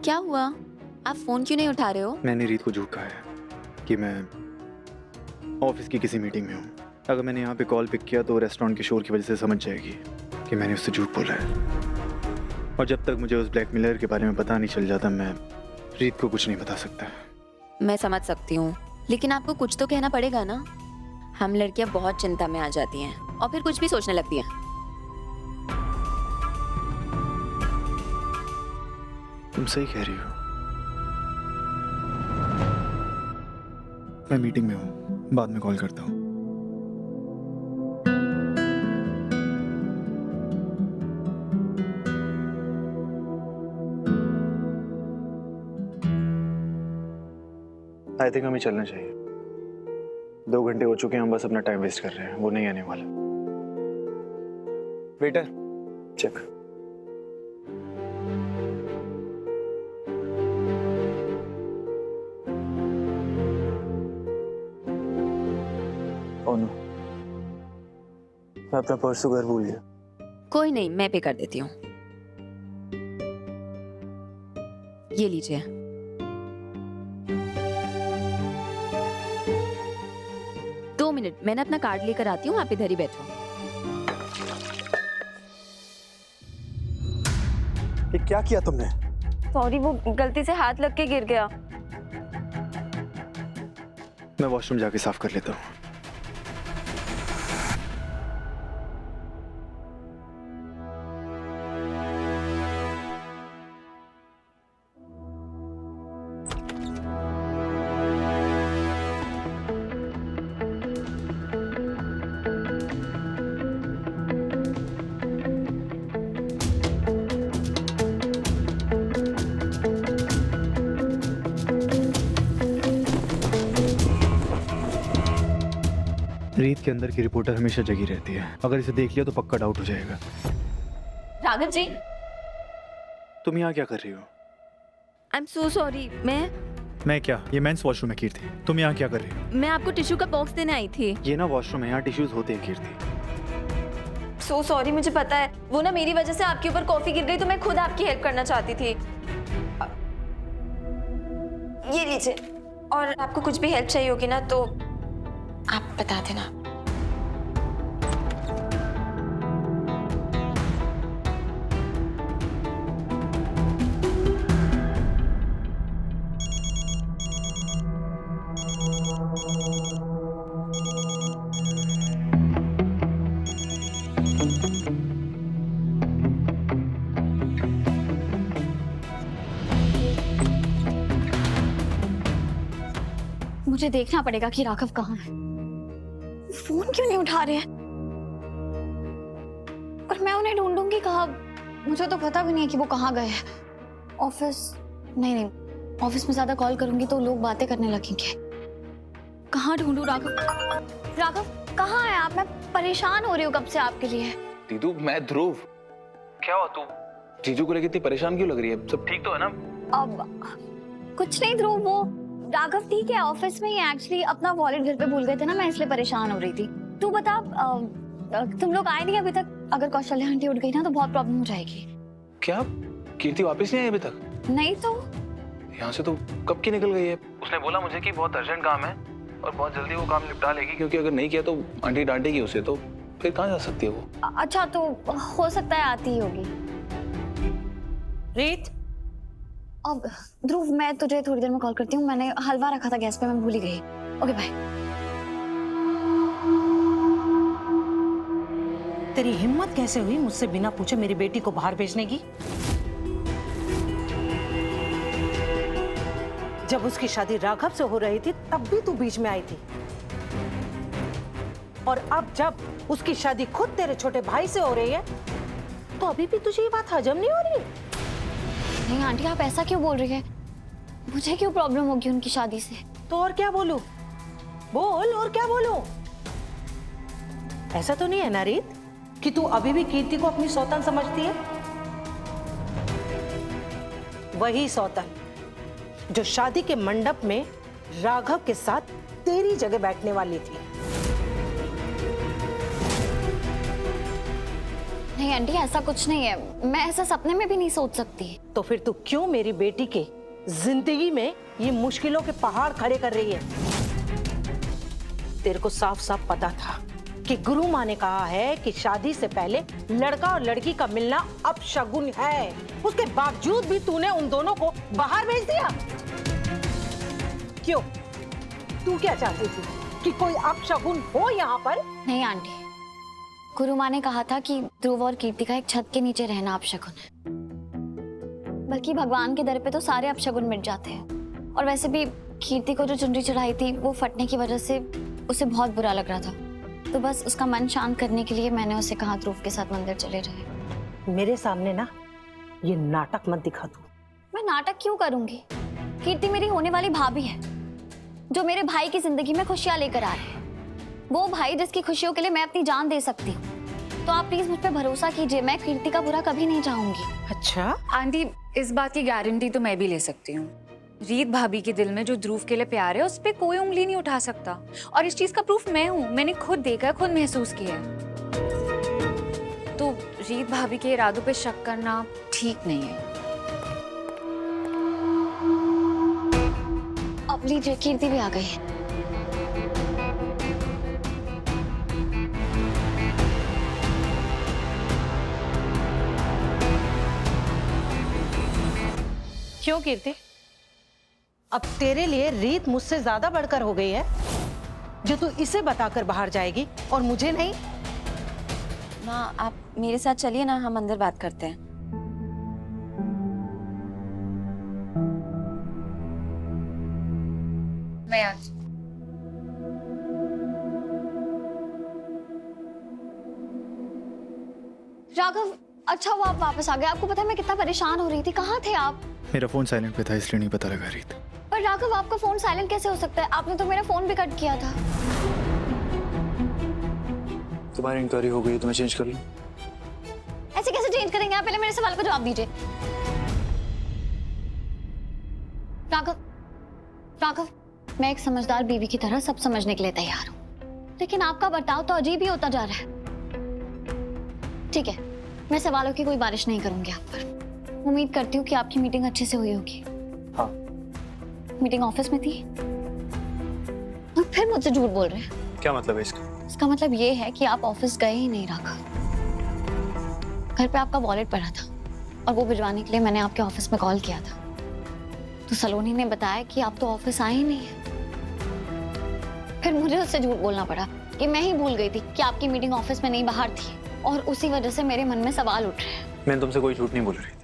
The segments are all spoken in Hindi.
क्या हुआ? आप फोन क्यों नहीं उठा रहे हो? मैंने रीत को झूठ कहा है कि मैं ऑफिस की किसी मीटिंग में हूँ। अगर मैंने यहाँ पे कॉल पिक किया तो रेस्टोरेंट के शोर की वजह से समझ जाएगी कि मैंने उससे झूठ बोला है। और जब तक मुझे उस ब्लैकमेलर के बारे में पता नहीं चल जाता, मैं रीत को कुछ नहीं बता सकता। मैं समझ सकती हूँ, लेकिन आपको कुछ तो कहना पड़ेगा ना। हम लड़कियाँ बहुत चिंता में आ जाती हैं और फिर कुछ भी सोचने लगती हैं। तुम सही कह रही हो। मैं मीटिंग में हूँ, बाद में कॉल करता हूँ। आई थिंक हमें चलना चाहिए। 2 घंटे हो चुके हैं, हम बस अपना टाइम वेस्ट कर रहे हैं। वो नहीं आने वाला। Waiter, check. ओह नो, मैं अपना पर्स तो घर भूल गया। कोई नहीं, मैं पे कर देती हूँ। ये लीजिए। दो मिनट, मैंने अपना कार्ड लेकर आती हूँ, आप इधर ही बैठो। ये क्या किया तुमने? सॉरी, वो गलती से हाथ लग के गिर गया। मैं वॉशरूम जाके साफ कर लेता हूँ। रीत के अंदर की रिपोर्टर हमेशा जगी रहती है। अगर इसे देख लिया तो पक्का डाउट हो जाएगा। राघव जी, तुम यहाँ क्या कर रही हो? I am so sorry. मैं क्या? ये मेंस वॉशरूम है कीर्ति। तुम यहाँ क्या कर रही हो? मैं आपको टिश्यू का बॉक्स देने आई थी। ये ना वॉशरूम है, यहाँ टिश्यूज होते हैं कीर्ति। सो सॉरी, मुझे पता है। वो ना मेरी वजह से आपके ऊपर कॉफी गिर गई, तो मैं खुद आपकी हेल्प करना चाहती थी। ये लीजिए, और आपको कुछ भी हेल्प चाहिए होगी ना तो आप बता देना। मुझे देखना पड़ेगा कि राघव कहाँ है। फोन क्यों नहीं उठा रहे हैं? और मैं उन्हें ढूंढूंगी कहाँ? मुझे तो पता भी नहीं है कि वो कहाँ गए हैं। ऑफिस नहीं, ऑफिस में ज्यादा कॉल करूंगी तो लोग बातें करने लगेंगे। कहाँ ढूंढूं राघव? राघव कहाँ है आप? मैं परेशान हो रही हूँ कब से आपके लिए। दीदू, मैं ध्रुव। क्या हुआ? तू जीजू को लेकर इतनी परेशान क्यों लग रही है? सब ठीक तो है ना? अब कुछ नहीं ध्रुव, वो राघव ठीक है, ऑफिस में ही एक्चुअली अपना वॉलेट घर पे भूल गए थे ना, मैं इसलिए परेशान हो रही थी। तू बता, तुम लोग आए नहीं अभी तक? अगर कौशल्या आंटी उठ गई ना तो बहुत प्रॉब्लम हो जाएगी। क्या कीर्ति वापस नहीं आई अभी तक? नहीं तो यहाँ से तो कब की निकल गई है। उसने बोला मुझे कि बहुत अर्जेंट काम है और बहुत जल्दी वो काम निपटा लेगी, क्योंकि अगर नहीं किया तो आंटी डांटेगी उसे। तो फिर कहाँ जा सकती है वो? अच्छा, तो हो सकता है आती ही होगी। रीत, अब ध्रुव मैं तुझे थोड़ी देर में कॉल करती हूँ। मैंने हलवा रखा था गैस पे, मैं भूल ही गई। Okay bye. तेरी हिम्मत कैसे हुई मुझसे बिना पूछे मेरी बेटी को बाहर भेजने की? जब उसकी शादी राघव से हो रही थी तब भी तू बीच में आई थी, और अब जब उसकी शादी खुद तेरे छोटे भाई से हो रही है तो अभी भी तुझे ये बात हजम नहीं हो रही? नहीं आंटी, आप ऐसा क्यों बोल रही है? मुझे क्यों प्रॉब्लम होगी उनकी शादी से? तो और क्या बोलूं? बोल, और क्या बोलूं? ऐसा तो नहीं है ना रीत कि तू अभी भी कीर्ति को अपनी सौतन समझती है? वही सौतन जो शादी के मंडप में राघव के साथ तेरी जगह बैठने वाली थी। नहीं आंटी, ऐसा कुछ नहीं है। मैं ऐसा सपने में भी नहीं सोच सकती। तो फिर तू क्यों मेरी बेटी के जिंदगी में ये मुश्किलों के पहाड़ खड़े कर रही है? तेरे को साफ साफ पता था कि गुरु माँ ने कहा है कि शादी से पहले लड़का और लड़की का मिलना अपशगुन है। उसके बावजूद भी तूने उन दोनों को बाहर भेज दिया। क्यों? तू क्या चाहती थी कि कोई अपशगुन हो यहाँ पर? नहीं आंटी, गुरु माँ ने कहा था कि ध्रुव और कीर्ति का एक छत के नीचे रहना अपशगुन है। बल्कि भगवान के दर पे तो सारे अपशगुन मिट जाते हैं। और वैसे भी कीर्ति को जो चुनरी चढ़ाई थी वो फटने की वजह से उसे बहुत बुरा लग रहा था। तो बस उसका मन शांत करने के लिए मैंने उसे कहा ध्रुव के साथ मंदिर चले रहे। मेरे सामने ना ये नाटक मत दिखा तू। मैं नाटक क्यों करूंगी? कीर्ति मेरी होने वाली भाभी है, जो मेरे भाई की जिंदगी में खुशियां लेकर आ रहे हैं। वो भाई जिसकी खुशियों के लिए मैं अपनी जान दे सकती हूँ। तो आप प्लीज मुझ पे भरोसा कीजिए, मैं कीर्ति का बुरा कभी नहीं चाहूंगी। अच्छा? आंटी, इस बात की गारंटी तो मैं भी ले सकती हूँ। रीत भाभी के दिल में जो ध्रुव के लिए प्यार है उस पे कोई उंगली नहीं उठा सकता। और इस चीज का प्रूफ मैं हूँ। मैंने खुद देखा, खुद महसूस किया है। तो रीत भाभी के इरादों पे शक करना ठीक नहीं है। अब लीजिए, कीर्ति भी आ गई है। क्यों कीर्ति? अब तेरे लिए रीत मुझसे ज्यादा बढ़कर हो गई है, जो तू इसे बताकर बाहर जाएगी और मुझे नहीं? माँ, आप मेरे साथ चलिए ना, हम अंदर बात करते हैं। मैं आज राघव, अच्छा हुआ आप वापस आ गए। आपको पता है मैं कितना परेशान हो रही थी। कहाँ थे आप? मेरा फोन साइलेंट पे था इसलिए नहीं पता लगा रीत। पर राघव, आपका फोन साइलेंट कैसे हो सकता है? आपने तो मेरा फोन भी कट किया था। तुम्हारी इंक्वायरी हो गई तो मैं चेंज कर लूं? ऐसे कैसे चेंज करेंगे आप? पहले मेरे सवाल का जवाब दीजिए। राघव, राघव, मैं एक समझदार बीवी की तरह सब समझने के लिए तैयार हूँ, लेकिन आपका बर्ताव तो अजीब ही होता जा रहा है। ठीक है, मैं सवालों की कोई बारिश नहीं करूंगी आप पर। उम्मीद करती हूँ कि आपकी मीटिंग अच्छे से हुई होगी। हाँ। मीटिंग ऑफिस में थी और फिर मुझसे झूठ बोल रहे हैं। क्या मतलब है इसका? इसका मतलब ये है कि आप ऑफिस गए ही नहीं राघव। घर पे आपका वॉलेट पड़ा था और वो भिजवाने के लिए मैंने आपके ऑफिस में कॉल किया था। तो सलोनी ने बताया कि आप तो ऑफिस आए ही नहीं है। फिर मुझे उससे झूठ बोलना पड़ा कि मैं ही भूल गई थी कि आपकी मीटिंग ऑफिस में नहीं बाहर थी, और उसी वजह से मेरे मन में सवाल उठ रहे हैं। मैंने तुमसे कोई झूठ नहीं बोल रही थी।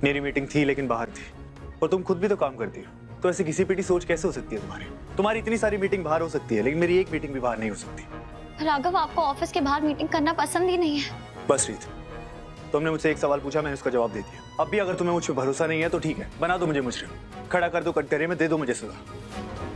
मेरी मीटिंग थी लेकिन बाहर थी, और तुम खुद भी तो काम करती हो। तो ऐसी घिसी पिटी सोच कैसे हो सकती है तुम्हारी? तुम्हारी इतनी सारी मीटिंग बाहर हो सकती है, लेकिन मेरी एक मीटिंग भी बाहर नहीं हो सकती। राघव, आपको ऑफिस के बाहर मीटिंग करना पसंद ही नहीं है। बस रीत, तुमने मुझसे एक सवाल पूछा, मैंने उसका जवाब दे दिया। अब भी अगर तुम्हें मुझ पर भरोसा नहीं है तो ठीक है, बना दो मुझे मुजरिम, खड़ा कर दो कटघरे में, दे दो मुझे सजा।